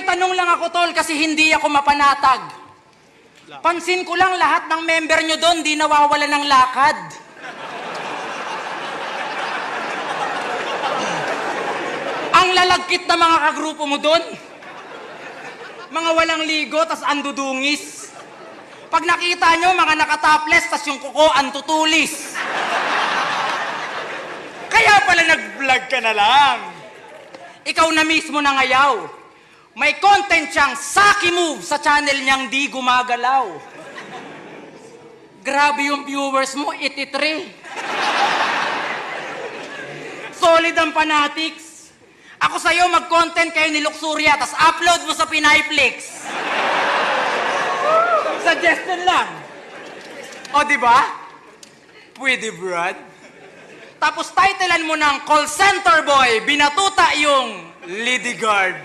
may tanong lang ako, tol, kasi hindi ako mapanatag. Pansin ko lang lahat ng member nyo doon, di nawawala ng lakad. Ang lalagkit na mga kagrupo mo doon. Mga walang ligo, tas andudungis. Pag nakita nyo, mga nakatopless, tas yung kuko antutulis. Kaya pala nag-vlog ka na lang. Ikaw na mismo nangayaw. May content siyang Saki Move sa channel niyang di gumagalaw. Grabe yung viewers mo, 83. Solid ang fanatics. Ako sa'yo, mag-content kayo ni Luxuria, tas upload mo sa Pinayflix. Suggestion lang. O, diba? Pwede, Brad. Tapos titlean mo ng call center boy, binatuta yung Lady Guard.